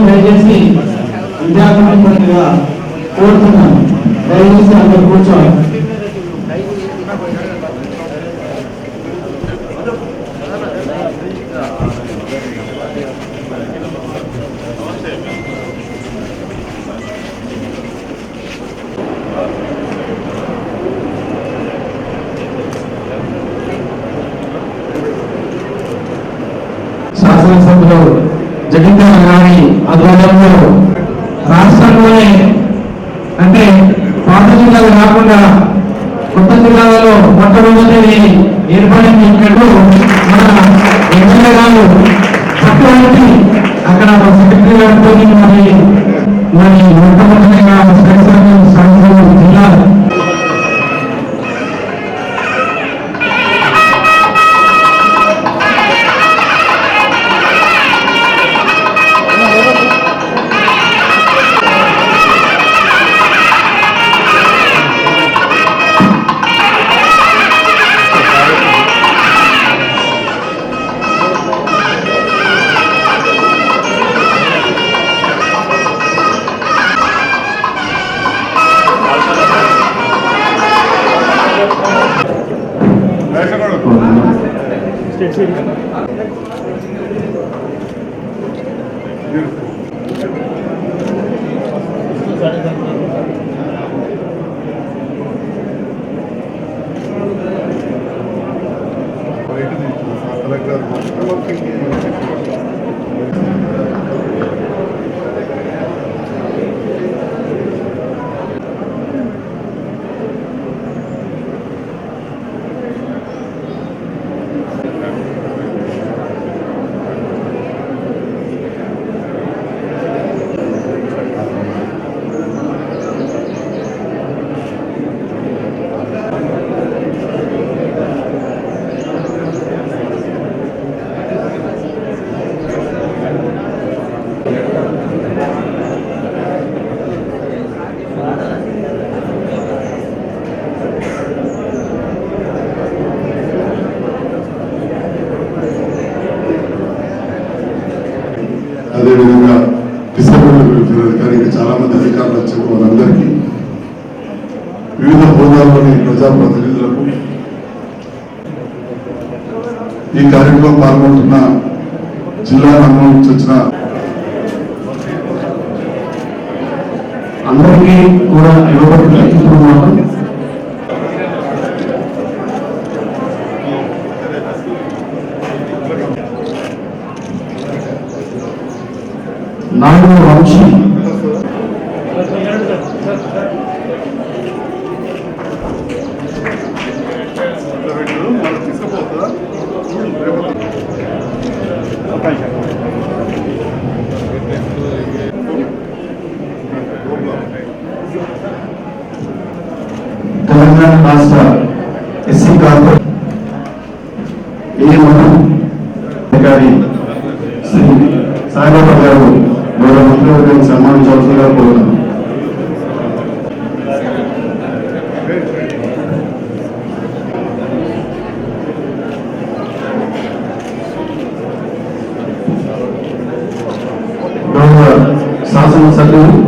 దయచేసి విద్యార్థులుగా కోరుతున్నాను. దయచేసి అందరూ కూర్చోవాలి. శాసనసభలో జగన్ గారి ఆధ్వర్యంలో రాష్ట్రంలోనే అంటే పాత జిల్లాలు కాకుండా కొత్త జిల్లాలలో మొట్టమొదటి ఏర్పడింది. ఇక్కడ మన ఎమ్మెల్యే గారు చక్కటి అక్కడ సెక్రటరీ గారితో మరి మొట్టమొదటిగా జిల్లా అదేవిధంగా డిసెంబర్ కానీ చాలా మంది అధికారులు వచ్చిన వాళ్ళందరికీ వివిధ హోదాల్లోని ప్రజాప్రతినిధులకు ఈ కార్యక్రమం పాల్గొంటున్న జిల్లా నమ్మకం నుంచి వచ్చిన అందరికీ కూడా ఇవ్వబడుతుంది. నాలుగో వంశీ తెలంగాణ రాష్ట్ర ఎస్సీ కార్పొరేషన్ అధికారి శ్రీ సాయిబాబా గారు గౌరవ మంత్రివర్గాన్ని సన్మానించవలసిందిగా కోరుతున్నాను. గౌరవ శాసనసభ్యులు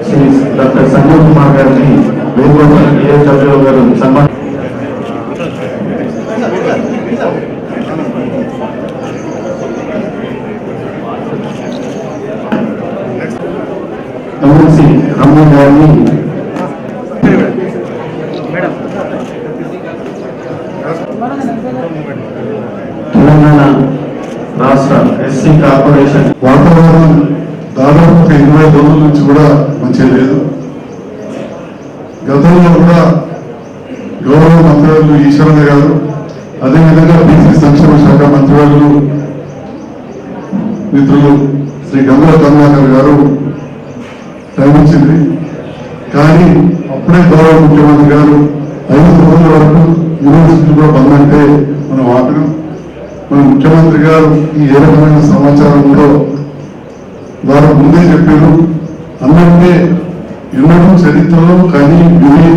శ్రీ డాక్టర్ సంజయ్ కుమార్ గారిని వేదికపై ఏఎస్డబ్ల్యూ గారు సన్మానం రమ్య గారిని తెలంగాణ రాష్ట్ర ఎస్సీ కార్పొరేషన్ వాతావరణం దాదాపు 20 రోజుల నుంచి కూడా మంచిగా లేదు. గతంలో కూడా గౌరవ మంత్రివర్యులు ఈశ్వరన్న గారు అదేవిధంగా బీసీ సంక్షేమ శాఖ మంత్రివర్యులు మిత్రులు శ్రీ గంగుల కరుణాకర్ గారు టైం ఇచ్చింది. కానీ అప్పుడే గౌరవ ముఖ్యమంత్రి గారు 5 రోజుల వరకు యూనివర్సిటీ కూడా బంద్ అంటే మనం ఆపినాం. మన ముఖ్యమంత్రి గారు ఈ ఏ రకమైన సమాచారంలో వారు ముందే చెప్పారు. అందరికీ ఎన్నడూ చరిత్రలో కానీ విని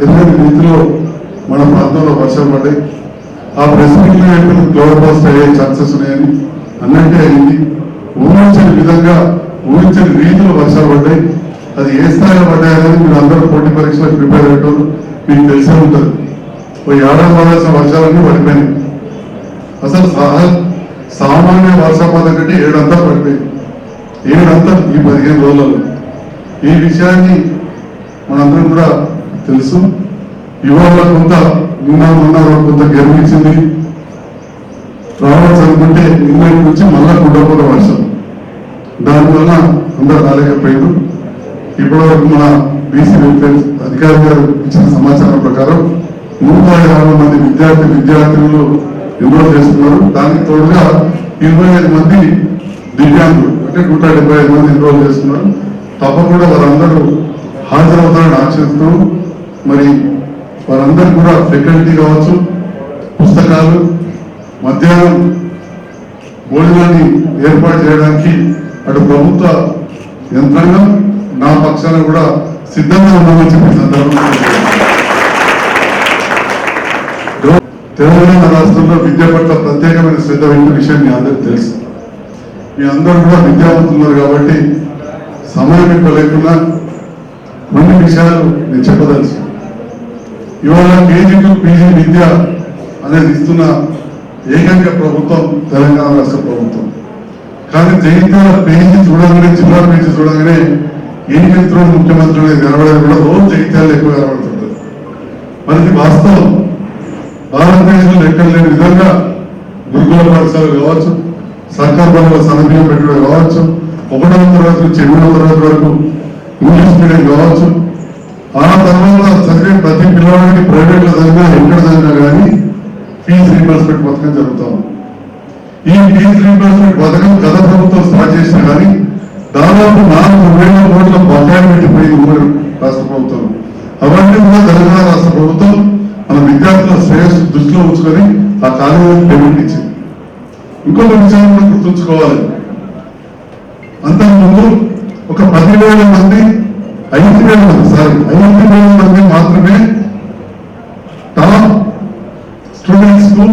ఎన్నటి రీతిలో మన ప్రాంతంలో వర్షాలు పడ్డాయి. ఆ ప్రెస్ మీట్ లో చెప్పిన క్లౌడ్ బస్ట్ అయ్యే ఛాన్సెస్ ఉన్నాయని అన్నట్టే అయింది. ఊహించని విధంగా ఊహించని రీతిలో వర్షాలు పడ్డాయి. అది ఏ స్థాయిలో పడ్డాయనేది మీరు అందరూ పోటీ పరీక్షలకు ప్రిపేర్ అయ్యేటోళ్ళు మీకు తెలిసే ఉంటుంది. ఏడాది పడాల్సిన వర్షాలన్నీ పడిపోయినాయి. అసలు సామాన్య వర్షపాతం కంటే 7 అంతలు పడిపోయింది. 7 అంతలు ఈ 15 రోజులలో. ఈ విషయాన్ని మనందరం కూడా తెలుసు. ఇవాళ కొంత నిన్న మొన్న కొంత గర్వించింది రావచ్చు అనుకుంటే నిన్నటి నుంచి మళ్ళా గుడ్డపోత వర్షం. దానివల్ల అందరూ రాలేకపోయారు. ఇప్పటివరకు మన బీసీ వెల్ఫేర్ అధికారి గారు ఇచ్చిన సమాచారం ప్రకారం 150 మంది విద్యార్థులు ఎన్రోల్ చేస్తున్నారు. దానికి తోడుగా 25 మంది దివ్యాంగులు అంటే 175 మంది ఎన్రోల్ చేస్తున్నారు. తప్పకుండా వారందరూ హాజరవుతారని ఆశిస్తూ మరి వారందరూ కూడా ఫెకల్టీ కావచ్చు, పుస్తకాలు, మధ్యాహ్నం భోజనాన్ని ఏర్పాటు చేయడానికి అటు ప్రభుత్వ యంత్రాంగం నా పక్షాన కూడా సిద్ధంగా ఉన్నామని చెప్పి సందర్భంగా తెలంగాణ రాష్ట్రంలో విద్య పట్ల ప్రత్యేకమైన శ్రద్ధ పెట్టిన విషయం మీ అందరికీ తెలుసు. మీ అందరూ కూడా విద్యావంతున్నారు కాబట్టి సమయం ఎక్కువ లేకుండా కొన్ని విషయాలు నేను చెప్పదలుచు. ఇవాళ కేజీ టు పీజీ విద్య అనేది ఇస్తున్న ఏకైక ప్రభుత్వం తెలంగాణ రాష్ట్ర ప్రభుత్వం. కానీ జగిత్యాల పేజీ చూడగానే, జిల్లా పేజీ చూడగానే ఏం చేస్తున్నాడు ముఖ్యమంత్రి అనేది కనబడేది కూడా రోజు జగిత్యాలు ఎక్కువ కనబడుతుంటుంది. మనకి వాస్తవం భారతదేశంలో ఎక్కడ లేని విధంగా గురుకుల పాఠశాలలు కావచ్చు, సర్కార్ బడుల సన్నబియ్యం పెట్టడం కావచ్చు, 1వ తరగతి నుంచి 8వ తరగతి వరకు ఇంగ్లీష్ మీడియం కావచ్చు, ఆ తర్వాత చదివే ప్రతి పిల్లవాడికి ప్రైవేట్ లో చదివినా ఎక్కడ చదివినా కానీ ఫీజు రీంబర్స్మెంట్ పథకం జరుగుతాం. ఈ ఫీజు రీంబర్స్మెంట్ పథకం గత ప్రభుత్వం స్టార్ట్ చేసినా కానీ దాదాపు 4,000 కోట్ల బకాయి పెట్టిపోయింది ఉమ్మడి రాష్ట్ర ప్రభుత్వం. అవన్నీ కూడా తెలంగాణ రాష్ట్ర ప్రభుత్వం మన విద్యార్థుల శ్రేయస్సు దృష్టిలో ఉంచుకొని ఆ కాలేజీకి పేమెంట్ ఇచ్చింది. ఇంకొక విషయం కూడా గుర్తుంచుకోవాలి. అంతకుముందు ఒక 10,000 మంది 5,000 మంది మాత్రమే టాప్ స్టూడెంట్స్ కు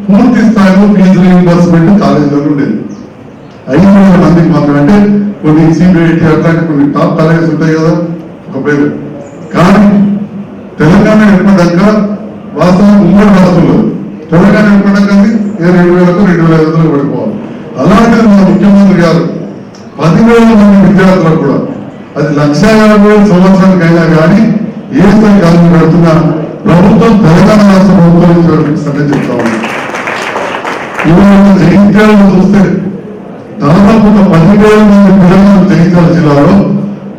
పూర్తి స్థాయిలో ఫీజు రీయింబర్స్మెంట్ కాలేజీలో ఉండేది. 5,000 మందికి మాత్రమే. అంటే కొన్ని సిబిఐటి అట్లాంటి కొన్ని టాప్ కాలేజెస్ ఉంటాయి కదా ఒక పేరు. కానీ తెలంగాణ ఏర్పడ్డాక వాస్తవం ఉమ్మడి రాష్ట్రంలో తెలంగాణ ఏర్పడ్డాక 2,000కు 2,500 పడిపోవాలి. అలాంటిది మన ముఖ్యమంత్రి గారు 10,000 మంది విద్యార్థులకు కూడా అది 1,50,000 సంవత్సరానికి అయినా కానీ ఏ స్థాయి కాలం పెడుతున్న ప్రభుత్వం తెలంగాణ రాష్ట్ర ప్రభుత్వం సంగతి చెప్తా ఉంది. ఇవాళ జగిత్యాలను చూస్తే దాదాపు 10,000 మంది పిల్లలు జగిత్యాల జిల్లాలో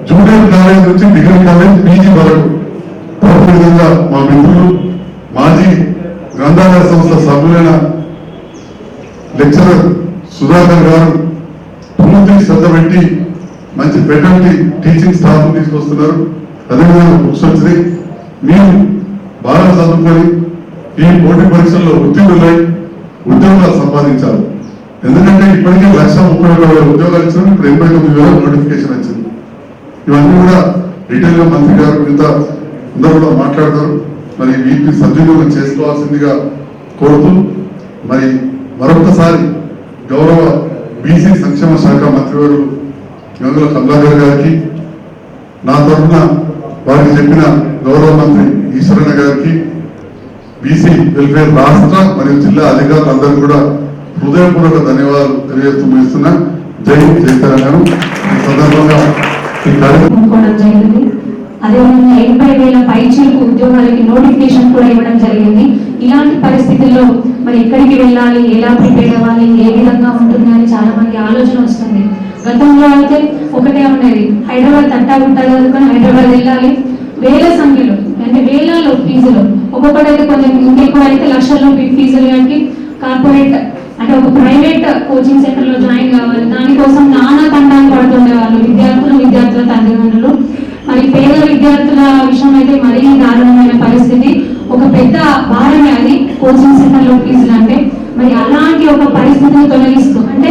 జూనియర్ కాలేజ్ నుంచి డిగ్రీ కాలేజ్ పీజీ వరకు విధంగా మా మిత్రులు మాజీ గ్రంథాలయ సంస్థ సభ్యులైన లెక్చరర్ సుధాకర్ గారు పూర్తి శ్రద్ధ పెట్టి మంచి ఫెకల్టీ టీచింగ్ స్టాఫ్ తీసుకొస్తున్నారు. అదేవిధంగా బుక్స్ వచ్చినాయి. మీరు బాగా చదువుకొని ఈ పోటీ పరీక్షల్లో ఉత్తీర్ణులై ఉద్యోగాలు సంపాదించాలి. ఎందుకంటే ఇప్పటికే 1,31,000 ఉద్యోగాలు ఇచ్చిన ఇప్పుడు 89,000 నోటిఫికేషన్ వచ్చింది. ఇవన్నీ కూడా డీటెయిల్ గా మంత్రి గారు మిగతా అందరూ కూడా మాట్లాడతారు. మరి వీటిని సద్వినియోగం చేసుకోవాల్సిందిగా కోరుతూ మరి మరొకసారి గౌరవ బీసీ సంక్షేమ శాఖ మంత్రివారు గంగుల కమలాకర్ గారికి, నా తరఫున వారికి చెప్పిన గౌరవ మంత్రి ఈశ్వరన్న గారికి, బీసీ వెల్ఫేర్ రాష్ట్ర మరియు జిల్లా అధికారులందరూ కూడా హృదయపూర్వక ధన్యవాదాలు తెలియజేస్తూ ముగిస్తున్నా. జై తెలంగాణ. ఈ సందర్భంగా ఈ కార్యక్రమం అదేవిధంగా 80,000 పైచీలకు ఉద్యోగాలకి నోటిఫికేషన్ కూడా ఇవ్వడం జరిగింది. ఇలాంటి పరిస్థితుల్లో మరి ఎక్కడికి వెళ్ళాలి, ఎలా ప్రిపేర్ అవ్వాలి, ఏ విధంగా ఉంటుంది అని చాలా మంది ఆలోచన వస్తుంది. గతంలో అయితే ఒకటే ఉండేది, హైదరాబాద్ తట్టాగుట్ట చదువుకొని హైదరాబాద్ వెళ్ళాలి, వేల సంఖ్యలో అంటే వేలలో ఫీజులు, ఒక్కొక్కటైతే కొంచెం ఇంకెక్కువ అయితే లక్షల్లో ఫీజులు కట్టి కార్పొరేట్ అంటే ఒక ప్రైవేట్ కోచింగ్ సెంటర్ లో జాయిన్ కావాలి. దానికోసం నానా తండాలు పడుతుండే వాళ్ళు విద్యార్థుల తల్లిదండ్రులు. మరి పేద విద్యార్థుల విషయం అయితే మరీ దారుణమైన పరిస్థితి. ఒక పెద్ద భారమే అది కోచింగ్ సెంటర్ లో ఫీజులు అంటే. మరి అలాంటి ఒక పరిస్థితిని తొలగిస్తూ అంటే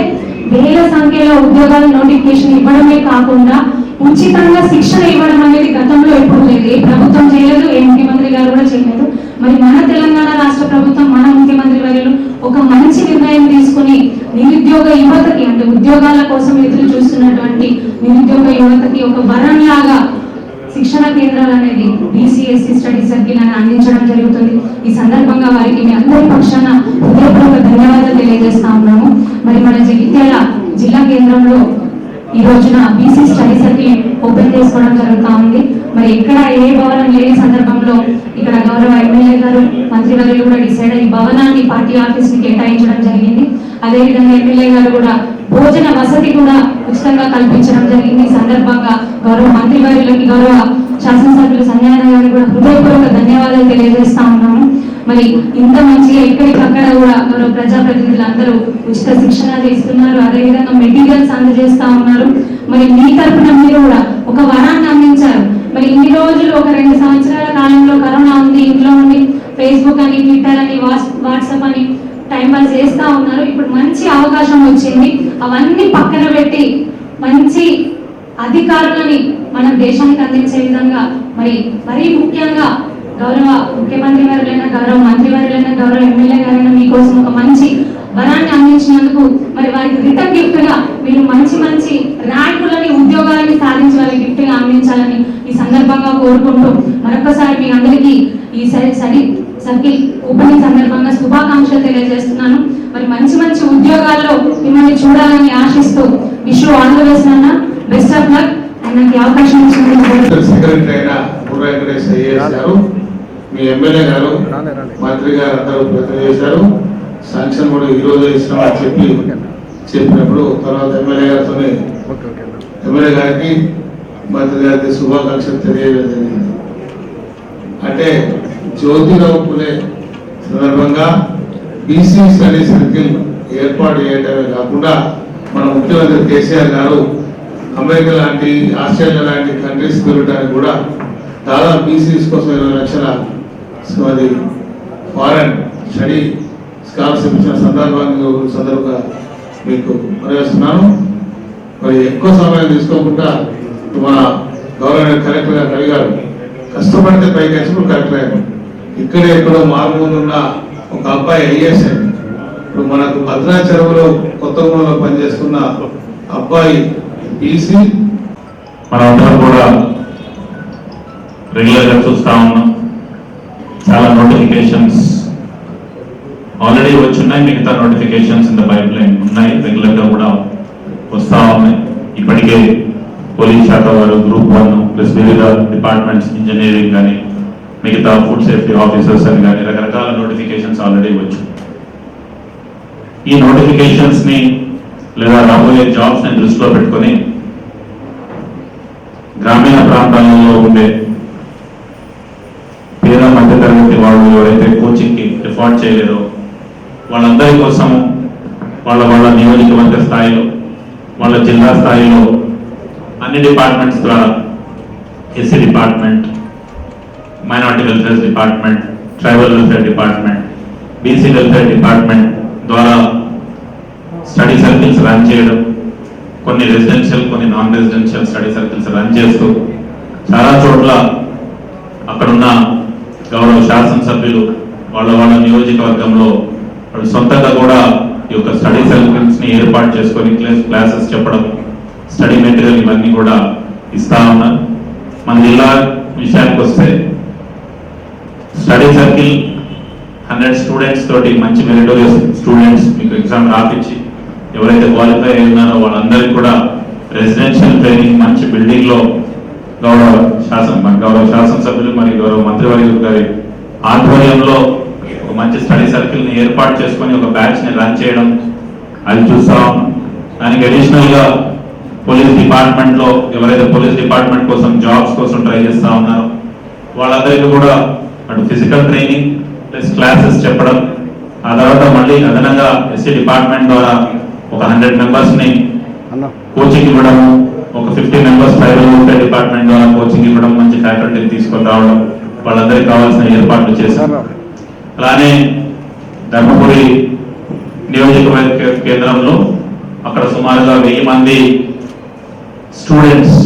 వేల సంఖ్యలో ఉద్యోగాల నోటిఫికేషన్ ఇవ్వడమే కాకుండా ఉచితంగా శిక్షణ ఇవ్వడం అనేది గతంలో ఎప్పుడు లేదు. ఏ ప్రభుత్వం చేయలేదు, ఏ ముఖ్యమంత్రి గారు కూడా చేయలేదు. మరి మన తెలంగాణ రాష్ట్ర ప్రభుత్వం, మన ముఖ్యమంత్రి వర్యులు ఒక మంచి నిర్ణయం తీసుకుని నిరుద్యోగ యువతకి, అంటే ఉద్యోగాల కోసం ఎదురు చూస్తున్నటువంటి నిరుద్యోగ యువతకి ఒక వరం లాగా శిక్షణ కేంద్రాలు అనేది BCSC స్టడీ సర్కిల్ అని అందించడం జరుగుతుంది. ఈ సందర్భంగా వారికి మీ అందరి పక్షాన హృదయపూర్వక ధన్యవాదాలు తెలియజేస్తా ఉన్నాము. మరి మన జగిత్యాల జిల్లా కేంద్రంలో ఈ రోజున BC స్టడీ సర్కిల్ ఓపెన్ చేసుకోవడం జరుగుతూ ఉంది. మరి ఎక్కడ ఏ భవనం లేని సందర్భంలో ఇక్కడ గౌరవ ఎమ్మెల్యే గారు, మంత్రివర్యులు కూడా డిసైడ్ ఈ భవనాన్ని పార్టీ ఆఫీస్ ని కేటాయించడం జరిగింది. అదేవిధంగా ఎమ్మెల్యే గారు కూడా భోజన వసతి కూడా ఉచితంగా కల్పించడం జరిగింది. ఈ సందర్భంగా గౌరవ మంత్రివర్యులకి, గౌరవ శాసనసభ్యులు సంజయన గారు కూడా హృదయపూర్వక ధన్యవాదాలు తెలియజేస్తా ఉన్నాము. మరి ఇంత మంచిగా ఎక్కడికక్కడ కూడా గౌరవ ప్రజాప్రతినిధులు అందరూ ఉచిత శిక్షణ చేస్తున్నారు, అదేవిధంగా మెటీరియల్స్ అందజేస్తా ఉన్నారు. మరి మీ తరఫున మీరు కూడా ఒక వరాన్ని అందించారు. మరి ఇన్ని రోజులు ఒక 2 సంవత్సరాల కాలంలో కరోనా ఉంది, ఇంట్లో ఉండి ఫేస్బుక్ అని, ట్విట్టర్ అని, వాట్సాప్ అని టైం పాస్ చేస్తా ఉన్నారు. ఇప్పుడు మంచి అవకాశం వచ్చింది. అవన్నీ పక్కన పెట్టి మంచి అధికారులని మన దేశానికి అందించే విధంగా మరీ ముఖ్యంగా గౌరవ ముఖ్యమంత్రి గారులైనా, గౌరవ మంత్రి గారులైనా, గౌరవ ఎమ్మెల్యే గారైనా మీకోసం ఒక మంచి వరాన్ని అందించినందుకు మరి వారికి రిటర్న్ గిఫ్ట్ గా మీరు మంచి మంచి ర్యాంకులని, ఉద్యోగాలని సాధించి వారికి గిఫ్ట్ గా అందించాలని ఈ సందర్భంగా కోరుకుంటూ మరొకసారి మీ అందరికీ ఈ స్టడీ సర్కిల్ ఓపెనింగ్ సందర్భంగా శుభాకాంక్షలు తెలియజేస్తున్నాను. మరి మంచి మంచి ఉద్యోగాల్లో మిమ్మల్ని చూడాలని ఆశిస్తూ wish you all the best అన్న, బెస్ట్ ఆఫ్ లక్. నాకు అవకాశం ఇచ్చినందుకు సెక్రటరీ అయిన బుర్రా వెంకటేష్ గారు, మీ ఎమ్మెల్యే గారు, మంత్రి గారు అందరూ ప్రతినిధి చేశారు. శాంక్షన్ కూడా ఈ రోజు ఇస్తామని చెప్పినప్పుడు తర్వాత ఎమ్మెల్యే గారికి, మంత్రి గారికి శుభాకాంక్షలు తెలియజేయడం జరిగింది. అంటే జ్యోతిరావు పులే సందర్భంగా BC స్టడీ సర్కిల్ ఏర్పాటు చేయడమే కాకుండా మన ముఖ్యమంత్రి కేసీఆర్ గారు అమెరికా లాంటి, ఆస్ట్రేలియా లాంటి కంట్రీస్ వెళ్ళడానికి కూడా దాదాపు BCs కోసం 20 లక్షల ఫారెన్ స్టడీ స్కాలర్షిప్ ఇచ్చిన సందర్భంగా మీకు మనవేస్తున్నాను. మరి ఎక్కువ సమయం తీసుకోకుండా మన గవర్నర్ కలెక్టర్ గారు అడిగారు, కష్టపడితే పైకి వచ్చి కలెక్టర్ అయ్యారు. ఇక్కడే ఎక్కడో మారుమూల ఉన్న ఒక అబ్బాయి IAS అయింది. ఇప్పుడు మనకు భద్రాచలంలో కొత్తగూడెంలో పనిచేస్తున్న అబ్బాయి BC. మనందరం కూడా రెగ్యులర్గా చూస్తా ఉన్నాం. చాలా నోటిఫికేషన్స్ ఆల్రెడీ వచ్చున్నాయి, మిగతా notifications in the pipe line ఉన్నాయి, రెగ్యులర్గా కూడా వస్తూ ఉన్నాయి. ఇప్పటికే పోలీస్ శాఖ వారు Group 1 ప్లస్ వివిధ డిపార్ట్మెంట్స్, ఇంజనీరింగ్ కానీ, మిగతా ఫుడ్ సేఫ్టీ ఆఫీసర్స్ అని కానీ రకరకాల నోటిఫికేషన్స్ ఆల్రెడీ వచ్చు. ఈ నోటిఫికేషన్స్ని లేదా రాబోయే జాబ్స్ని దృష్టిలో పెట్టుకొని గ్రామీణ ప్రాంతాలలో ఉండే పేద మధ్యతరగతి వాళ్ళు ఎవరైతే కోచింగ్కి ఎఫోర్డ్ చేయలేరో వాళ్ళందరి కోసం వాళ్ళ నియోజకవర్గ స్థాయిలో, వాళ్ళ జిల్లా స్థాయిలో అన్ని డిపార్ట్మెంట్స్ ద్వారా SC department, minority welfare department, tribal welfare department, BC welfare department ద్వారా స్టడీ సర్కిల్స్ రన్ చేయడం, కొన్ని రెసిడెన్షియల్, కొన్ని non residential study circles run చేస్తూ చాలా చోట్ల అక్కడున్న గౌరవ శాసనసభ్యులు వాళ్ళ నియోజకవర్గంలో వాళ్ళు సొంతంగా కూడా ఈ యొక్క స్టడీ సర్కిల్స్ని ఏర్పాటు చేసుకొని క్లాసెస్ చెప్పడం, స్టడీ మెటీరియల్ ఇవన్నీ కూడా ఇస్తా ఉన్నారు. మన జిల్లా విషయానికి వస్తే స్టడీ సర్కిల్ 100 స్టూడెంట్స్ తోటి మంచి మెరిటోరియస్ స్టూడెంట్స్ మీకు ఎగ్జామ్ రాపించి ఎవరైతే క్వాలిఫై అయినారో వాళ్ళందరికీ కూడా రెసిడెన్షియల్ ట్రైనింగ్ మంచి బిల్డింగ్లో గౌరవ శాసనసభ్యులు మరియు గౌరవ మంత్రివర్యులు గారి ఆధ్వర్యంలో ఒక మంచి స్టడీ సర్కిల్ని ఏర్పాటు చేసుకొని ఒక బ్యాచ్ని రన్ చేయడం అది చూస్తాం. దానికి అడిషనల్గా పోలీస్ డిపార్ట్మెంట్లో ఎవరైతే పోలీస్ డిపార్ట్మెంట్ కోసం జాబ్స్ కోసం ట్రై చేస్తూ ఉన్నారో వాళ్ళందరికీ కూడా అటు ఫిజికల్ ట్రైనింగ్ ప్లస్ క్లాసెస్ చెప్పడం, ఆ తర్వాత మళ్ళీ అదనంగా SC డిపార్ట్మెంట్ ద్వారా ఒక 100 మెంబర్స్ని కోచింగ్ ఇవ్వడము, ఒక 50 మెంబర్స్ ట్రైబల్ వెల్ఫేర్ డిపార్ట్మెంట్ ద్వారా కోచింగ్ ఇవ్వడం, మంచి ఫ్యాకల్టీని తీసుకొని రావడం, వాళ్ళందరికీ కావాల్సిన ఏర్పాట్లు చేశారు. అలానే ధర్మపురి నియోజకవర్గ కేంద్రంలో అక్కడ సుమారుగా 1000 మంది స్టూడెంట్స్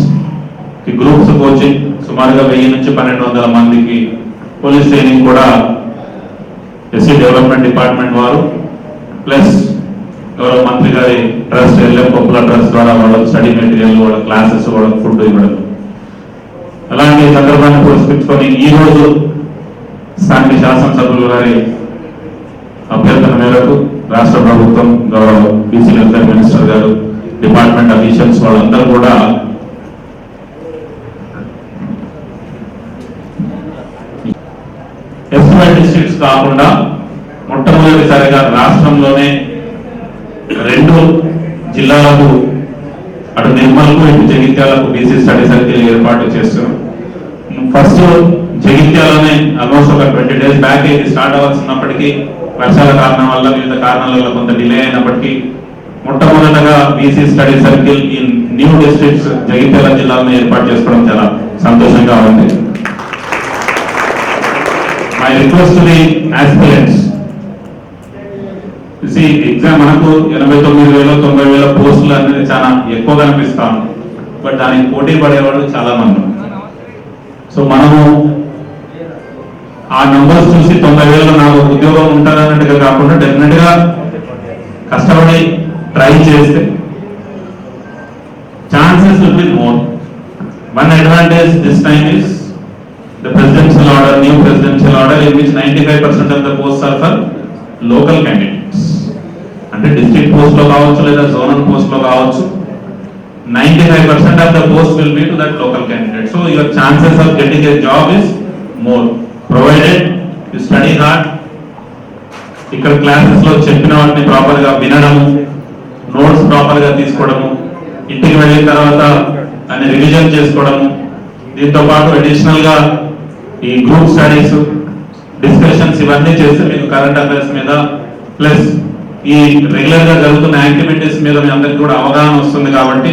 గ్రూప్స్ కోచింగ్, సుమారుగా 1000 నుంచి 1200 మందికి పోలీస్ ట్రైనింగ్ కూడా ఎస్సీ డెవలప్మెంట్ డిపార్ట్మెంట్ వారు ప్లస్ గౌరవ మంత్రి గారి ట్రస్ట్ ఎల్ఎం పప్పుల ట్రస్ట్ ద్వారా వాళ్ళకి స్టడీ మెటీరియల్, వాళ్ళ క్లాసెస్, వాళ్ళకి ఫుడ్ ఇవ్వడం. అలాంటి సందర్భాన్ని పురస్కరించుకొని ఈ రోజు స్థానిక శాసనసభ్యులు గారి అభ్యర్థన మేరకు రాష్ట్ర ప్రభుత్వం, గౌరవ బీసీ వెల్ఫేర్ మినిస్టర్ గారు, డిపార్ట్మెంట్ అఫీషియల్స్ వాళ్ళందరూ కూడా ఎస్వై డిస్ట్రిక్ట్స్ కాకుండా మొట్టమొదటిసారిగా రాష్ట్రంలోనే 2 జిల్లాలకు, అటు నిర్మల్కు ఇటు జగిత్యాలకు బీసీ స్టడీ సర్కిల్ ఏర్పాటు చేస్తున్నాం. ఫస్ట్ జగిత్యాలనే ఆల్మోస్ట్ ఒక 20 days బ్యాక్ ఇది స్టార్ట్ అవ్వాల్సినప్పటికీ వర్షాల కారణం వల్ల, వివిధ కారణాల వల్ల కొంత డిలే అయినప్పటికీ మొట్టమొదటగా BC study circle in new districts Jagtial జిల్లాలను ఏర్పాటు చేసుకోవడం చాలా సంతోషంగా ఉంది. My request to the aspirants, exam మనకు 89,000 90,000 పోస్టులు అనేది చాలా ఎక్కువగా అనిపిస్తాం. బట్ దానికి పోటీ పడేవాళ్ళు చాలా మంది. సో మనము ఆ నంబర్స్ చూసి 90,000 నాకు ఉద్యోగం ఉంటుందన్నట్టుగా కాకుండా డెఫినెట్ గా కష్టపడి ట్రై చేస్తే chances will be more. One advantage this time is the presidential order, new presidential order in which 95% of the posts are for local candidates. అంటే డిస్ట్రిక్ట్ పోస్ట్ లో కావచ్చు లేదా జోనల్ పోస్ట్ లో కావచ్చు, 95% of the post will be to that local candidate. So your chances of getting a job is more, provided you study hard. ఇక్కడ classes లో చెప్పిన వాటిని ప్రాపర్ గా వినడము, నోట్స్ ప్రాపర్ గా తీసుకోవడము, ఇంటికి వెళ్ళిన తర్వాత దాన్ని రివిజన్ చేసుకోవడము, దీంతో పాటు అడిషనల్ గా ఈ గ్రూప్ స్టడీస్, డిస్కషన్స్ ఇవన్నీ చేస్తే మీకు కరెంట్ అఫైర్స్ మీద ప్లస్ ఈ రెగ్యులర్ గా జరుగుతున్న యాక్టివిటీస్ మీద మీ అందరికి కూడా అవగాహన వస్తుంది. కాబట్టి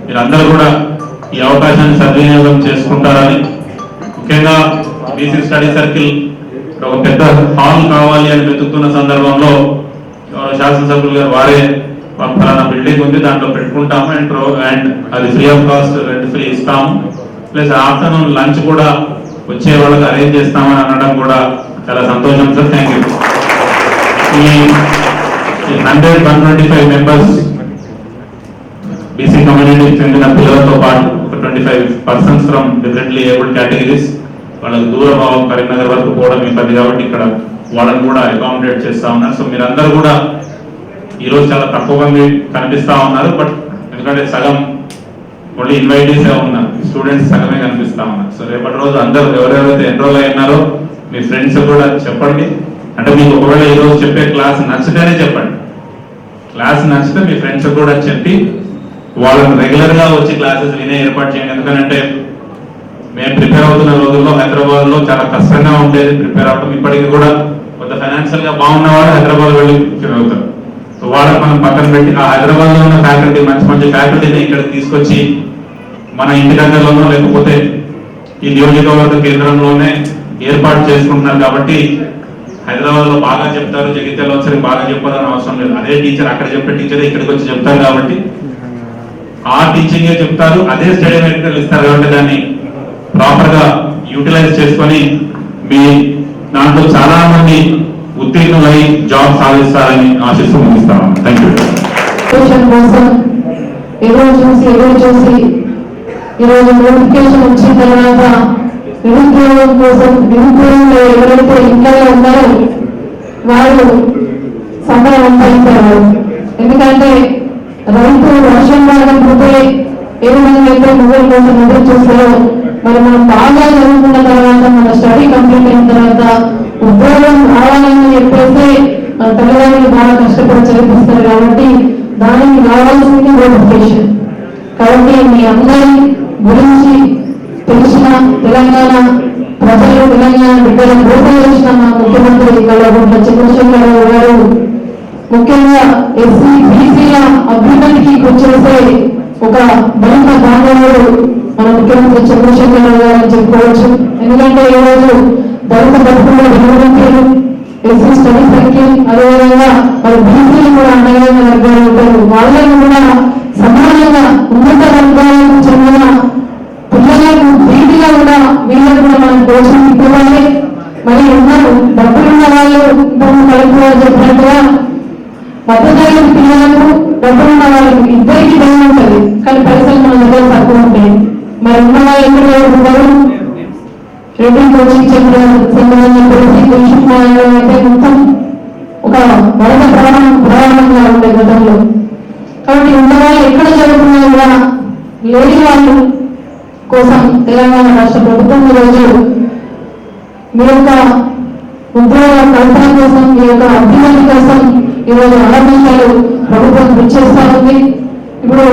మీరందరూ కూడా ఈ అవకాశాన్ని సద్వినియోగం చేసుకుంటారని, ముఖ్యంగా బీసీ స్టడీ సర్కిల్ ఒక పెద్ద హాల్ కావాలి అని వెతుకుతున్న సందర్భంలో శాసనసభ్యులు గారు వారే ఫలానా బిల్డింగ్ ఉంది దాంట్లో పెట్టుకుంటాము అండ్ అది free of cost, rent free ఇస్తాము, ప్లస్ ఆఫ్టర్నూన్ లంచ్ కూడా వచ్చే వాళ్ళకి అరేంజ్ చేస్తామని అనడం కూడా చాలా సంతోషం సార్. Thank you. ఈ 125 మెంబర్స్ బీసీ కమ్యూనిటీకి చెందిన పిల్లలతో పాటు ఒక 25 persons from differently abled categories, వాళ్ళకి దూరభావం కరీంనగర్ వరకు పోవడం ఇబ్బంది కాబట్టి ఇక్కడ వాళ్ళని కూడా అకామిడేట్ చేస్తా ఉన్నారు. సో మీరందరూ కూడా ఈరోజు చాలా తక్కువ మంది కనిపిస్తా ఉన్నారు. బట్ ఎందుకంటే సగం ఓన్లీ ఇన్వైటీస్ ఉన్నారు, స్టూడెంట్స్ సగమే కనిపిస్తా ఉన్నారు. సో రేపటి రోజు అందరూ ఎవరెవరైతే ఎన్రోల్ అయినారో మీ ఫ్రెండ్స్ కూడా చెప్పండి. అంటే మీకు ఒకవేళ ఈరోజు చెప్పే క్లాస్ నచ్చితేనే చెప్పండి. క్లాస్ నచ్చితే మీ ఫ్రెండ్స్ కూడా చెప్పి వాళ్ళని రెగ్యులర్ గా వచ్చి క్లాసెస్ వినే ఏర్పాటు చేయండి. ఎందుకంటే మేము ప్రిపేర్ అవుతున్న రోజుల్లో హైదరాబాద్ లో చాలా కష్టంగా ఉండేది ప్రిపేర్ అవడం. ఇప్పటికీ కూడా కొంత ఫైనాన్షియల్ గా బాగున్న వాళ్ళు హైదరాబాద్ వెళ్ళి ప్రిపేర్ అవుతారు. సో వాళ్ళకి మనం పక్కన పెట్టి ఆ హైదరాబాద్ లో ఉన్న ఫ్యాకల్టీ, మంచి మంచి ఫ్యాకల్టీని ఇక్కడికి తీసుకొచ్చి మన ఇంటి దగ్గరలోనో లేకపోతే ఈ నియోజకవర్గ కేంద్రంలోనే ఏర్పాటు చేసుకుంటున్నారు. కాబట్టి హైదరాబాద్ లో బాగా చెప్తారు, జగిత్యాలలో సరే బాగా చెప్పాలని అవసరం లేదు. అదే టీచర్ అక్కడ చెప్పే టీచర్ ఇక్కడికి వచ్చి చెప్తారు కాబట్టి ఆ టీచింగే చెప్తారు, అదే స్టడీ మెటీరియల్ ఇస్తారు. కాబట్టి దాన్ని ప్రాపర్ గా యూటిలైజ్ చేసుకొని మీ దాంట్లో చాలా మంది ఉత్తీర్ణులై జాబ్ సాధిస్తారని ఆశిస్తూ ముగిస్తాను. Thank you. ఈరోజు నోటిఫికేషన్ వచ్చిన తర్వాత నిరుద్యోగం కోసం నిరుద్యోగంలో ఎవరైతే ఇంట్లో ఉన్నారో వాళ్ళు సమయం అందించారు. ఎందుకంటే రైతు వర్షం రాకపోతే ఏ విధంగా అయితే మొబైల్ కోసం ఎదురు చూస్తారో, మరి మనం బాగా చదువుకున్న తర్వాత మన స్టడీ కంప్లీట్ అయిన తర్వాత ఉద్యోగం రావాలని చెప్పేసి మన తల్లిదండ్రులు బాగా కష్టపడి చదివిస్తారు. కాబట్టి దానికి కావాల్సింది నోటిఫికేషన్. కాబట్టి మీ అందరి గురించి తెలిసిన తెలంగాణ ప్రజలు, తెలంగాణ బిడ్డల ప్రోత్సహించిన మా ముఖ్యమంత్రి కల్వకుంట్ల చంద్రశేఖరరావు గారు ముఖ్యంగా ఎస్సీ బీసీల అభివృద్ధికి వచ్చేసే ఒక బలమైన బాంధవుడు మన ముఖ్యమంత్రి చంద్రశేఖరరావు గారు అని చెప్పుకోవచ్చు. ఎందుకంటే ఈరోజు దళిత బతుకుల్లో వినోదంతులు, ఎస్సీ స్టడీ సర్కిల్, అదేవిధంగా మరి బీసీలు కూడా అండగా వర్గాలు ఉంటారు. వాళ్ళని కూడా సమానంగా ఉన్నత వర్గాలకు చెందిన పిల్లలకు వీటిగా కూడా వీళ్ళకు కూడా మనం కోచింగ్ ఇవ్వాలి. మరి ఉన్నారు డబ్బులున్న వాళ్ళు కలెక్టర్ చెప్పినట్టుగా మధ్యతరగతి పిల్లలకు డబ్బులున్న వాళ్ళకి ఇద్దరికి భయం ఉంటుంది, కానీ పైసలు మన దగ్గర తక్కువ ఉంటాయి. మరి ఉన్న వాళ్ళు ఎక్కడ చదువుకుంటారు? రెడ్డి కోచింగ్ సెంటర్ చెప్పేసి కోచింగ్ అయితే మొత్తం ఒక వరద ప్రయాణంగా ఉండే గతంలో. కాబట్టి ఉన్న వాళ్ళు ఎక్కడ చదువుకున్నా కూడా లేని వాళ్ళు కోసం తెలంగాణ రాష్ట్ర ప్రభుత్వం ఈరోజు మీ యొక్క ఉద్యోగ కల్పన కోసం, మీ యొక్క అభివృద్ధి కోసం ఈరోజు ఆరంభించాలు ప్రభుత్వం కృషి చేస్తా ఉంది. ఇప్పుడు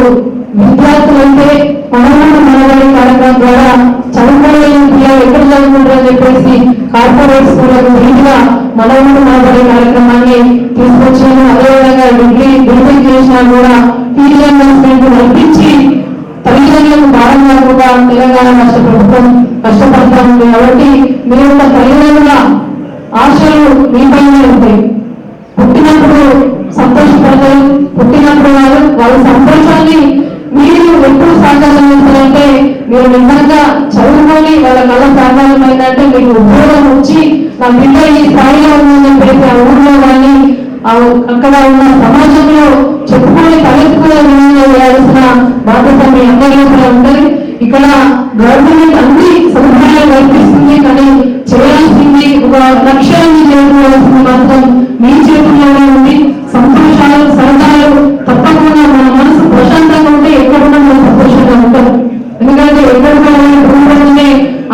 విద్యార్థులంటే మనవడు మనవడి కార్యక్రమం ద్వారా చదువుకోలేని పిల్లలు ఎక్కడ చదువుకుంటారని చెప్పేసి కార్పొరేట్ స్కూళ్లకు నీటిగా మనవడు మనవడి కార్యక్రమాన్ని తీసుకొచ్చాను. అదేవిధంగా డిగ్రీ చేసినా కూడా ఫీజు రియంబర్స్మెంట్ కల్పించి తల్లిదండ్రులకు భారం కాకుండా తెలంగాణ రాష్ట్ర ప్రభుత్వం కష్టపడతా ఉంది. కాబట్టి మీ యొక్క తల్లిదండ్రుల ఆశలు మీ పైన ఉంటాయి. పుట్టినప్పుడు సంతోషపడతారు, పుట్టినప్పుడు వాళ్ళ సంతోషాన్ని మీరు ఎప్పుడు సాకారం చేస్తారంటే మీరు నిజంగా చదువుకొని వాళ్ళ కళ సాకారమైందంటే మీకు ఉద్యోగం వచ్చి నా బిడ్డ ఈ స్థాయిలో ఉందని చెప్పేసి ఆ ఊళ్ళో కానీ అక్కడ ఉన్న సమాజంలో చెప్పుకొని తలెత్తుకునే విధంగా చేయాల్సిన బాధ్యత మీ అందరిలో కూడా ఉంటుంది. ఇక్కడ గవర్నమెంట్ అన్ని సదుపాయాలు కల్పిస్తుంది, కానీ చేయాల్సింది ఒక లక్ష్యాన్ని చేరుకోవాల్సింది మాత్రం మీ చేతుల్లోనే ఉంది. సంతోషాలు సరదాలు తప్పకుండా మన మనసు ప్రశాంతంగా ఉంటే ఎక్కడున్నా మనం సంతోషంగా ఉంటాం. ఎందుకంటే ఎక్కడికనే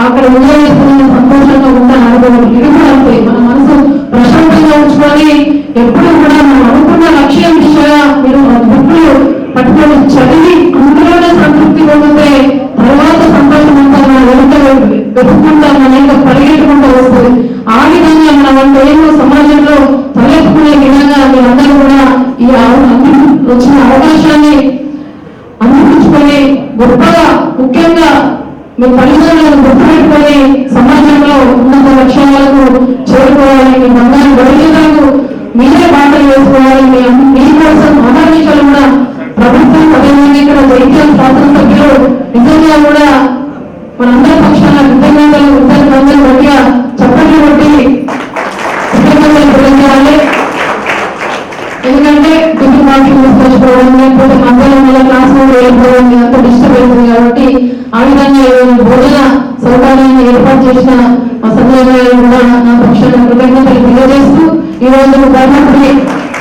అక్కడ ఎంజాయ్ చేసుకుని సంతోషంగా ఉంటాను అనుకోవడం ఇది కూడా అంతే. మన మనసు ప్రశాంతంగా ఉంచుకొని ఎప్పుడు కూడా మనం అనుకున్న లక్ష్యం దిశగా మీరు బుక్కులు పట్టుకొని చదివి అందులోనే సంతృప్తి పొందితే తర్వాత సంతోషం అంతా మన వెతుక్కుంటా మన యొక్క పరిగెట్టుకుంటూ వస్తుంది. ఆ విధంగా మన ఏమో సమాజంలో తలెత్తుకునే విధంగా మీరందరూ కూడా ఈ వచ్చిన అవకాశాన్ని అందించుకొని గొప్పగా ముఖ్యంగా మీ తల్లిదండ్రులను గుర్తుపెట్టుకొని సమాజంలో ఉన్నత లక్ష్యాలకు చేరుకోవాలి. మీ బంగారు భవిష్యత్తులకు మీరే బాటలు వేసుకోవాలి. మీకోసం అనాధికారులు కూడా ప్రభుత్వం పదవి ఇక్కడ జైత్యం శాసనసభ్యులు నిజంగా కూడా మనందరి పక్షాన కృతజ్ఞతలు అందరూ గట్టిగా చప్పట్లు కొట్టి కృతజ్ఞతలు తెలియజేయాలి. ఎందుకంటే టిఫిన్ బాక్స్ తీసుకొచ్చుకోవడం లేకపోతే మధ్యాహ్నం క్లాస్ వెళ్ళిపోవడం అంత డిస్టర్బ్ అవుతుంది. కాబట్టి ఆ విధంగా భోజన సౌకర్యాన్ని ఏర్పాటు చేసిన మా సంజయ్ గారు కూడా నా పక్షాన కృతజ్ఞతలు తెలియజేస్తూ ఈ రోజు ధర్మపురి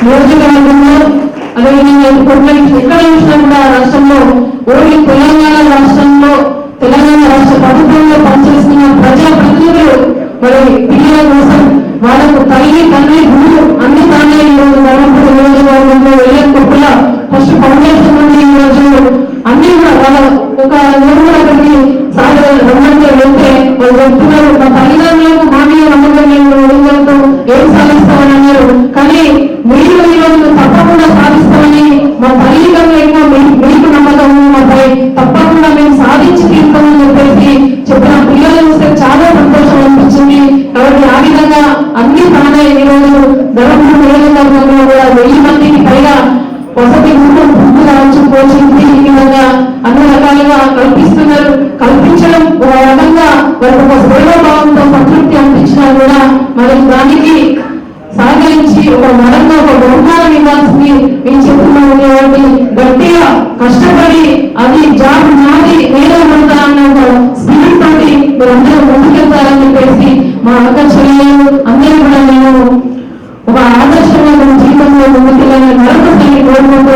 నియోజకవర్గంలో అదేవిధంగా ఎక్కడ చూసినా కూడా రాష్ట్రంలో ఓన్లీ తెలంగాణ రాష్ట్రంలో తెలంగాణ రాష్ట్ర ప్రభుత్వంలో పనిచేస్తున్న ప్రజా ప్రతినిధులు మరి పిల్లల కోసం వాళ్ళకు తల్లి తండ్రి గురువు అన్ని తానే ఈరోజు ధర్మపురి నియోజకవర్గంలో వెళ్ళకొప్పుల ఫస్ట్ ఫౌండేషన్ నుండి ఈ రోజు అన్ని కూడా వాళ్ళ ఒక నలుగురు అక్కడికి రమ్మంటే వెళ్తే వాళ్ళు చెప్తున్నారు మా తల్లిదండ్రులకు మామూలు నమ్మకం నేను ఏం సాధిస్తామని అన్నారు. కానీ మీరు ఈరోజు తప్పకుండా సాధిస్తామని మా తల్లిదండ్రులు మీకు నమ్మకం మాపై తప్పకుండా మేము సాధించి తీరుతామని చెప్పేసి చెప్పిన పిల్లలు చూస్తే చాలా సంతోషం అనిపించింది. కాబట్టి ఆ విధంగా అన్ని తానే ఈరోజు ధర్మపురి నియోజకవర్గంలో కూడా 1000 మందికి పైగా వసతి గుంటూ ఫుడ్ కావచ్చు, కోచింగ్ ఈ విధంగా అన్ని రకాలుగా కల్పిస్తున్నారు. కల్పించడం ఒక రకంగా వారికి ఒక సేవాభావంతో సంతృప్తి అనిపించినా కూడా మరి దానికి సహకరించి ఒక మరంగా ఒక బహుమానం ఇవ్వాల్సింది మేము చెప్తున్నాము. కాబట్టి గట్టిగా కష్టపడి అది జాబ్ నాది నేనే పడతా అన్న స్పిరిట్ తోటి మీరందరూ ముందుకెళ్తారని చెప్పేసి మా అక్క చెల్లెలు అందరూ కూడా నేను ఒక ఆదర్శంగా మన జీవితంలో ముందుకెళ్ళాలని మరొకసారి కోరుకుంటూ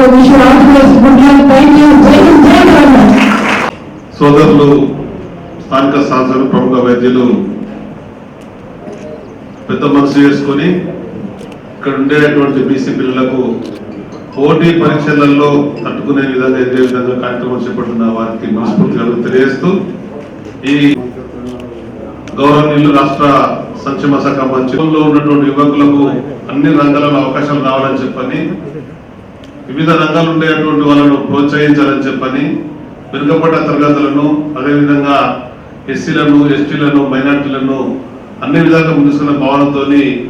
సోదరులు స్థానిక శాసన ప్రముఖ వైద్యులు పెద్ద మనసు చేసుకొని ఇక్కడ ఉండేటువంటి బీసీ పిల్లలకు పోటీ పరీక్షలలో తట్టుకునే విధంగా ఎదే విధంగా కార్యక్రమం చేపడుతున్న వారికి మనస్ఫూర్తిగా తెలియజేస్తూ ఈ గౌరవనీయులు రాష్ట్ర సంక్షేమ శాఖ మంత్రిలో ఉన్నటువంటి యువకులకు అన్ని రంగాలలో అవకాశాలు రావాలని చెప్పని వివిధ రంగాలు ఉండేటువంటి వాళ్ళను ప్రోత్సహించాలని చెప్పని వెనుకబడ్డ తరగతులను అదేవిధంగా ఎస్సీలను ఎస్టీలను మైనార్టీలను అన్ని విధాలుగా ముందుకున్న భావనతో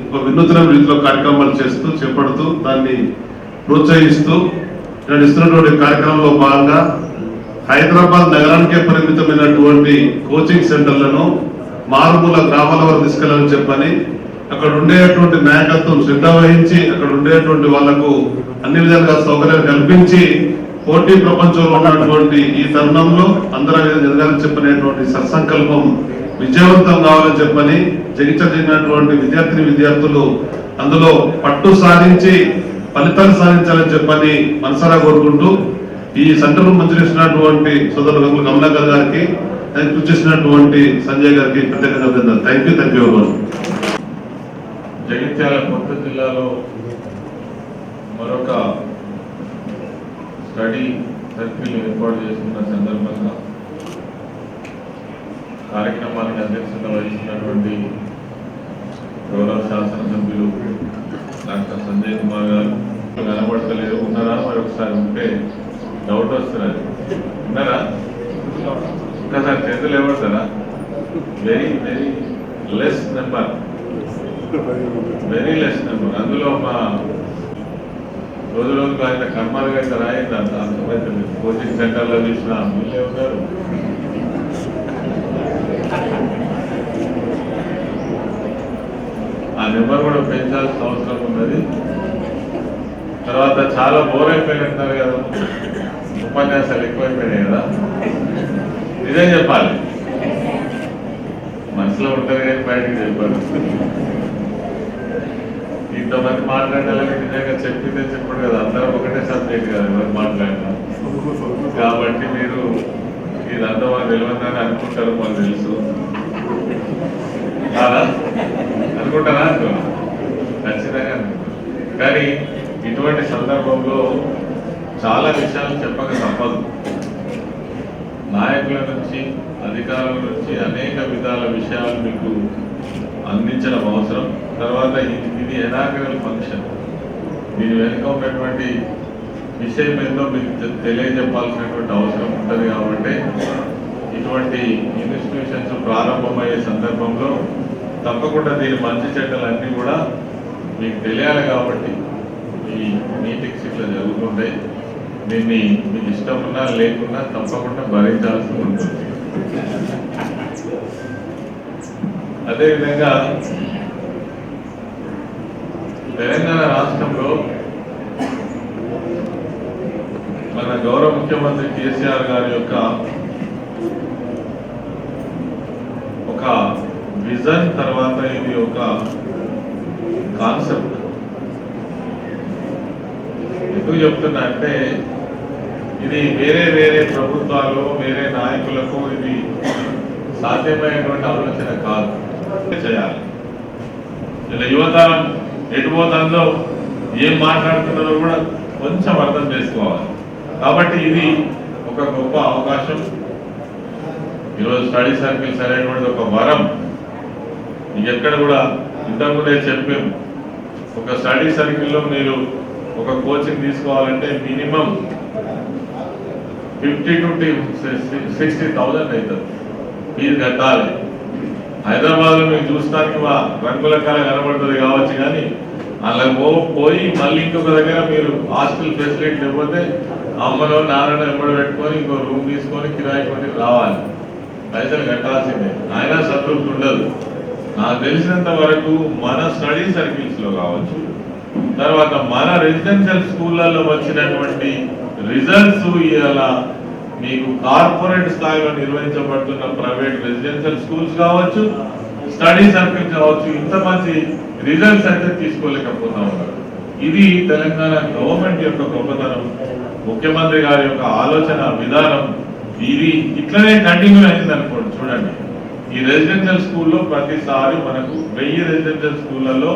ఒక వినూత్న రీతిలో కార్యక్రమాలు చేపడుతూ దాన్ని ప్రోత్సహిస్తూ ఇస్తున్నటువంటి కార్యక్రమంలో భాగంగా హైదరాబాద్ నగరానికే పరిమితమైనటువంటి కోచింగ్ సెంటర్లను మారుమూల గ్రామాల వరకు తీసుకెళ్లాలని చెప్పని అక్కడ ఉండేటువంటి నాయకత్వం శ్రద్ధ వహించి అక్కడ ఉండేటువంటి వాళ్లకు అన్ని విధాలుగా సౌకర్యాలు కల్పించి పోటీ ప్రపంచంలో ఉన్నటువంటి ఈ తరుణంలో అందరూ ఎదగాలని చెప్పనేటువంటి సత్సంకల్పం విజయవంతం కావాలని చెప్పని జగిత్రటువంటి విద్యార్థులు అందులో పట్టు సాధించి ఫలితాలు సాధించాలని చెప్పని మనసారా కోరుకుంటూ ఈ సెంటర్ మంజూరు చేసినటువంటి సోదరులు కమలాకర్ గారికి కృషి చేసినటువంటి సంజయ్ గారికి ప్రత్యేకంగా అభినందనలు. థ్యాంక్ యూ జగిత్యాల కొత్త జిల్లాలో మరొక స్టడీ సర్కిల్ ఏర్పాటు చేస్తున్న సందర్భంగా కార్యక్రమానికి అధ్యక్షత వహిస్తున్నటువంటి గౌరవ శాసనసభ్యులు డాక్టర్ సంజయ్ కుమార్ గారు కనబడతలేదు. ఉన్నారా? మరి ఒకసారి ఉంటే డౌట్ వస్తున్నది. ఉన్నారా? ఒక్కసారి చేతులు ఇవ్వడతారా? Very less number, very less number. అందులో మా రోజుకు ఆయన కర్మాలుగా అయితే రాయింది అంత అర్థమైతే కోచింగ్ సెంటర్లో చూసిన వీళ్ళే ఉన్నారు. ఆ నెంబర్ కూడా పెంచాల్సిన అవసరం ఉన్నది. తర్వాత చాలా బోర్ అయిపోయినారు కదా, ఉపన్యాసాలు ఎక్కువైపోయినాయి కదా. నిజం చెప్పాలి, మనసులో ఉంటుంది కానీ బయటకు చెప్పాలి. ఇంతమంది మాట్లాడాలని నిజంగా చెప్పిందే చెప్పాడు కదా, అందరం ఒకటే సబ్జెక్ట్ కదా ఎవరు మాట్లాడినా. కాబట్టి మీరు ఇదంతా మాకు తెలియదని అనుకుంటారు, మాకు తెలుసు కాదా? అనుకుంటారా? ఖచ్చితంగా అనుకుంటారు. కానీ ఇటువంటి సందర్భంలో చాలా విషయాలు చెప్పక తప్పదు. నాయకుల నుంచి అధికారుల నుంచి అనేక విధాల విషయాలు మీకు అందించడం అవసరం. తర్వాత ఇది ఇనాగ్రల్ ఫంక్షన్, దీని వెనుక ఉన్నటువంటి విషయం ఏందో మీకు తెలియజెప్పాల్సినటువంటి అవసరం ఉంటుంది. కాబట్టి ఇటువంటి ఇన్స్టిట్యూషన్స్ ప్రారంభమయ్యే సందర్భంలో తప్పకుండా దీని మంచి చెడ్డలన్నీ కూడా మీకు తెలియాలి. కాబట్టి ఈ మీటింగ్స్ ఇట్లా జరుగుతుంటాయి. దీన్ని మీకు ఇష్టం ఉన్నా లేకున్నా తప్పకుండా భరించాల్సి ఉంటుంది. అదేవిధంగా తెలంగాణ రాష్ట్రంలో మన గౌరవ ముఖ్యమంత్రి కేసీఆర్ గారి యొక్క ఒక విజన్, తర్వాత ఇది ఒక కాన్సెప్ట్. ఎందుకు చెప్తున్నా అంటే ఇది వేరే ప్రభుత్వాలు వేరే నాయకులకు ఇది సాధ్యమైనటువంటి ఆలోచన కాదు. చేయాలి. ఇలా యువతరం ఎటుపోతుందో ఏం మాట్లాడుతున్నారో కూడా కొంచెం అర్థం చేసుకోవాలి. కాబట్టి ఇది ఒక గొప్ప అవకాశం. ఈరోజు స్టడీ సర్కిల్స్ అనేటువంటి ఒక వరం. ఎక్కడ కూడా ఇంతకుముందే చెప్పాము, ఒక స్టడీ సర్కిల్లో మీరు ఒక కోచింగ్ తీసుకోవాలంటే మినిమం 50,000 to 60,000 అవుతుంది. ఫీజు కట్టాలి. హైదరాబాద్లో మీకు చూస్తానికి రంగుల కాలం కనబడుతుంది కావచ్చు, కానీ అలా పోయి మళ్ళీ ఇంకొక దగ్గర మీరు హాస్టల్ ఫెసిలిటీ లేకపోతే అమ్మలో నాన్నలో ఎంబడి పెట్టుకొని ఇంకో రూమ్ తీసుకొని కిరాయి కొని రావాలి. పైసలు కట్టాల్సిందే. అయినా సంతృప్తి ఉండదు. నాకు తెలిసినంత వరకు మన స్టడీ సర్కిల్స్లో కావచ్చు, తర్వాత మన రెసిడెన్షియల్ స్కూళ్ళల్లో వచ్చినటువంటి రిజల్ట్స్ ఇలా మీకు కార్పొరేట్ స్థాయిలో నిర్వహించబడుతున్న ప్రైవేట్ రెసిడెన్షియల్ స్కూల్స్ కావచ్చు, స్టడీ సర్కిల్స్ కావచ్చు, ఇంత మంచి రిజల్ట్స్ అయితే తీసుకోలేకపోతా ఉన్నారు. ఇది తెలంగాణ గవర్నమెంట్ యొక్క గొప్పతనం, ముఖ్యమంత్రి గారి యొక్క ఆలోచన విధానం. ఇది ఇట్లనే కంటిన్యూ అయింది అనుకోండి. చూడండి, ఈ రెసిడెన్షియల్ స్కూల్లో ప్రతిసారి మనకు 1000 రెసిడెన్షియల్ స్కూళ్లలో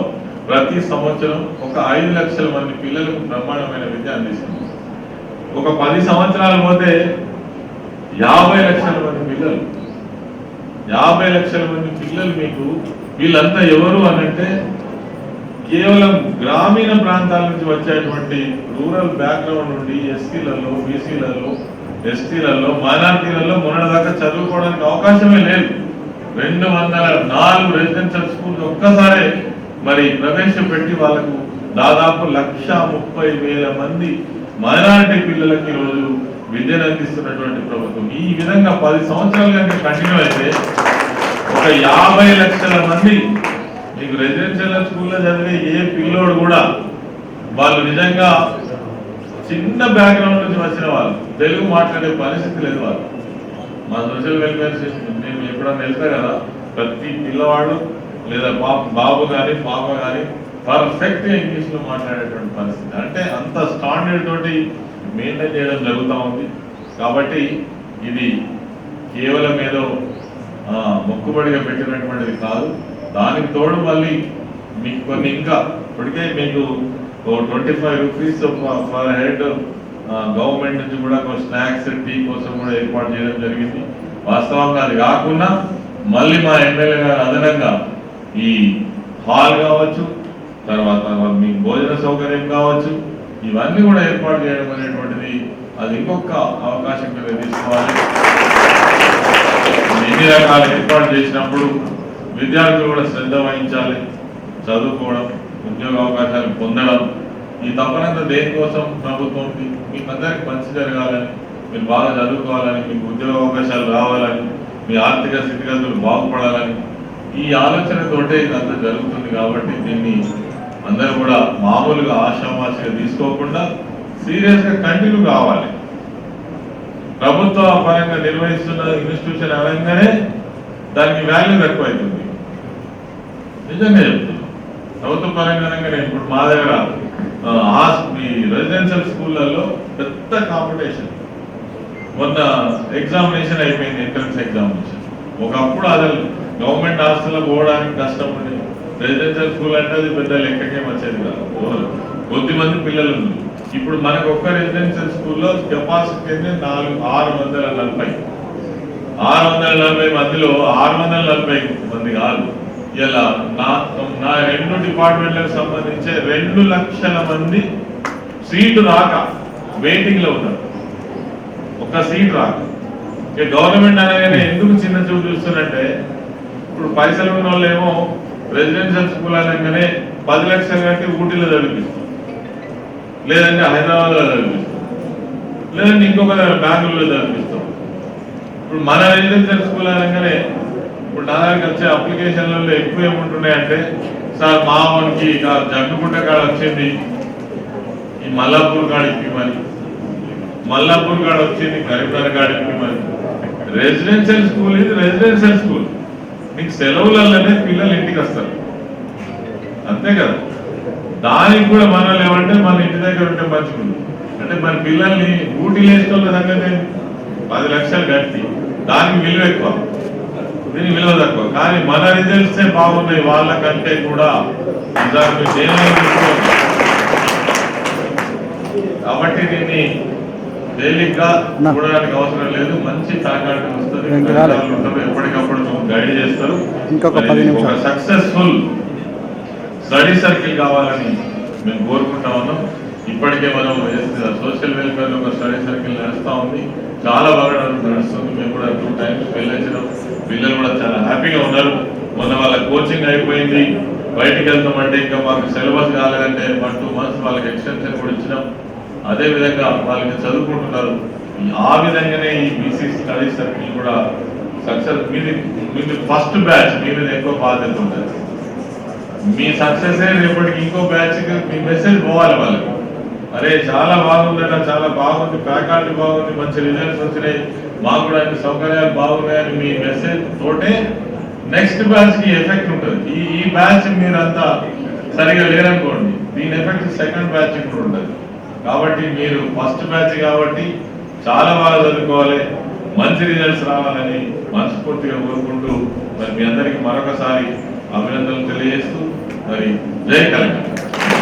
ప్రతి సంవత్సరం ఒక 5 లక్షల మంది పిల్లలకు బ్రహ్మాండమైన విద్య అందిస్తుంది. ఒక 10 సంవత్సరాలు పోతే 50 లక్షల మంది పిల్లలు, 50 లక్షల మంది పిల్లలు మీకు. వీళ్ళంతా ఎవరు అనంటే కేవలం గ్రామీణ ప్రాంతాల నుంచి వచ్చేటువంటి రూరల్ బ్యాక్గ్రౌండ్ నుండి ఎస్సీలలో, బీసీలలో, ఎస్టీలలో, మైనారిటీలలో మొన్నటిదాకా చదువుకోవడానికి అవకాశమే లేదు. 204 రెసిడెన్షియల్ స్కూల్స్ ఒక్కసారే మరి ప్రవేశపెట్టి వాళ్ళకు దాదాపు 130,000 మంది మైనారిటీ పిల్లలకి ఈరోజు విద్యను అందిస్తున్నటువంటి ప్రభుత్వం. ఈ విధంగా 10 సంవత్సరాలు కనుక కంటిన్యూ అయితే ఒక 50 లక్షల మంది మీకు మీకు రెసిడెన్షియల్ స్కూల్లో చదివే ఏ పిల్లోడు కూడా వాళ్ళు నిజంగా చిన్న బ్యాక్గ్రౌండ్ నుంచి వచ్చిన వాళ్ళు తెలుగు మాట్లాడే పరిస్థితి లేదు వాళ్ళు. మా సోషల్ వెల్ఫేర్ సిస్టమ్ నేను ఎప్పుడన్నా వెళ్తా కదా, ప్రతి పిల్లవాడు లేదా బాబు కానీ పాప కానీ పర్ఫెక్ట్ ఇంగ్లీష్ లో మాట్లాడేటువంటి పరిస్థితి. అంటే అంత స్టాండర్డ్ తోటి మెయింటైన్ చేయడం జరుగుతూ ఉంది. కాబట్టి ఇది కేవలం ఏదో మొక్కుబడిగా పెట్టినటువంటిది కాదు. దానికి తోడు మళ్ళీ మీకు కొన్ని ఇంకా ఇప్పటికే మీకు 25 రూపీస్ ఫర్ హెడ్ గవర్నమెంట్ నుంచి కూడా స్నాక్స్ టీ కోసం కూడా ఏర్పాటు చేయడం జరిగింది. వాస్తవంగా అది కాకుండా మళ్ళీ మా ఎమ్మెల్యే గారు అదనంగా ఈ హాల్ కావచ్చు, తర్వాత మీకు భోజన సౌకర్యం కావచ్చు, ఇవన్నీ కూడా ఏర్పాటు చేయడం అనేటువంటిది అది ఇంకొక అవకాశం కింద తీసుకోవాలి. ఎన్ని రకాల ఏర్పాటు చేసినప్పుడు విద్యార్థులు కూడా శ్రద్ధ వహించాలి, చదువుకోవడం, ఉద్యోగ అవకాశాలు పొందడం. ఈ తప్పనంతా దేనికోసం ప్రభుత్వం మీకు అందరికి మంచి జరగాలని, మీరు బాగా చదువుకోవాలని, మీకు ఉద్యోగ అవకాశాలు రావాలని, మీ ఆర్థిక స్థితిగతులు బాగుపడాలని ఈ ఆలోచనతోటే ఇదంతా జరుగుతుంది. కాబట్టి దీన్ని అందరూ కూడా మామూలుగా ఆశామాషిగా తీసుకోకుండా సీరియస్గా కంటిన్యూ కావాలి. ప్రభుత్వ పరంగా నిర్వహిస్తున్న ఇన్స్టిట్యూషన్ అనగానే దానికి వాల్యూ ఎక్కువైతుంది. నిజంగా చెప్తున్నాను, ప్రభుత్వ పరంగా ఇప్పుడు మా దగ్గర మీ రెసిడెన్షియల్ స్కూళ్ళల్లో పెద్ద కాంపిటీషన్. మొన్న ఎగ్జామినేషన్ అయిపోయింది, ఎంట్రన్స్ ఎగ్జామినేషన్. ఒకప్పుడు అసలు గవర్నమెంట్ హాస్టల్లో పోవడానికి కష్టం ఉంది. రెసిడెన్షియల్ స్కూల్ అంటే అది పెద్ద లెక్కకే వచ్చేది కాదు, కొద్ది మంది పిల్లలు ఉంది. ఇప్పుడు మనకు ఒక్క రెసిడెన్షియల్ స్కూల్లో కెపాసిటీ అంటే 640 మందిలో 640 మంది కాదు. ఇలా నా 2 డిపార్ట్మెంట్లకు సంబంధించి 2 లక్షల మంది సీటు రాక వెయిటింగ్ లో ఉన్నారు. ఒక్క సీట్ రాక. గవర్నమెంట్ అనగానే ఎందుకు చిన్న చూపు చూస్తున్నట్టే, ఇప్పుడు పైసలు ఉన్న వాళ్ళు ఏమో రెసిడెన్షియల్ స్కూల్ అనగానే 10 లక్షలు కట్టి ఊటీలో చదివిస్తాం, లేదంటే హైదరాబాద్లో చదివిస్తాం, లేదంటే ఇంకొక బెంగళూరులో చదివిస్తాం. ఇప్పుడు మన రెసిడెన్షియల్ స్కూల్ అనగానే ఇప్పుడు నా దగ్గరికి వచ్చే అప్లికేషన్లలో ఎక్కువ ఏముంటున్నాయంటే, సార్ మా మనకి జగ్గుగుట్ట కాడ వచ్చింది, ఈ మల్లాపూర్ కాడ ఇప్పిమని, మల్లాపూర్ కాడ వచ్చింది కరీంనగర్ కాడ ఇప్పిమని. రెసిడెన్షియల్ స్కూల్ ఇది రెసిడెన్షియల్ స్కూల్. మీకు సెలవులలోనే పిల్లలు ఇంటికి వస్తారు, అంతే కదా. దానికి కూడా మనల్ని ఏమంటే మన ఇంటి దగ్గర ఉంటే మంచిగుంది అంటే మన పిల్లల్ని ఊటీ వేసుకోవాల సంగతి 10 లక్షలు కట్టి దానికి విలువ ఎక్కువ, దీనికి విలువ తక్కువ. కానీ మన రిజల్ట్సే బాగున్నాయి వాళ్ళకంటే కూడా. కాబట్టి దీన్ని తేలిగ్గా చూడడానికి అవసరం లేదు. మంచి ఫ్యాకల్టీ వస్తుంది, ఎప్పటికప్పుడు గైడ్ చేస్తారు. ఒక సక్సెస్ఫుల్ స్టడీ సర్కిల్ కావాలని మేము కోరుకుంటా ఉన్నాం. ఇప్పటికే మనం సోషల్ వెల్ఫేర్ లో ఒక స్టడీ సర్కిల్ నడుస్తూ ఉంది, చాలా బాగా నడుస్తుంది. మేము కూడా 2 times వెళ్ళొచ్చినాం. పిల్లలు కూడా చాలా హ్యాపీగా ఉన్నారు. మొన్న వాళ్ళ కోచింగ్ అయిపోయింది, బయటికి వెళ్తామంటే ఇంకా మాకు సిలబస్ కాలేదంటే 1-2 months వాళ్ళకి ఎక్స్టెన్షన్ కూడా ఇచ్చినాం. అదే విధంగా వాళ్ళకి చదువుకుంటున్నారు. ఆ విధంగానే ఈ బీసీ స్టడీ సర్కిల్ కూడా సక్సెస్. మీది ఫస్ట్ బ్యాచ్, మీ మీద ఎక్కువ బాధ్యత ఉంటుంది. మీ సక్సెస్ రేపటికి ఇంకో బ్యాచ్ మీ మెసేజ్ పోవాలి వాళ్ళకి. అరే చాలా బాగుందట, చాలా బాగుంది, ఫ్యాకల్టీ బాగుంది, మంచి రిజల్ట్స్ వచ్చినాయి, మాకు కూడా అన్ని సౌకర్యాలు బాగున్నాయని మీ మెసేజ్ తోటే నెక్స్ట్ బ్యాచ్ కి ఎఫెక్ట్ ఉంటుంది. ఈ బ్యాచ్ మీరంతా సరిగా లేరనుకోండి, దీని ఎఫెక్ట్ సెకండ్ బ్యాచ్ కూడా ఉంటుంది. కాబట్టి మీరు ఫస్ట్ బ్యాచ్ కాబట్టి చాలా బాగా చదువుకోవాలి, మంచి రిజల్ట్స్ రావాలని మనస్ఫూర్తిగా కోరుకుంటూ మరి మీ అందరికీ మరొకసారి అభినందనలు తెలియజేస్తూ మరి జై కలెక్టర్.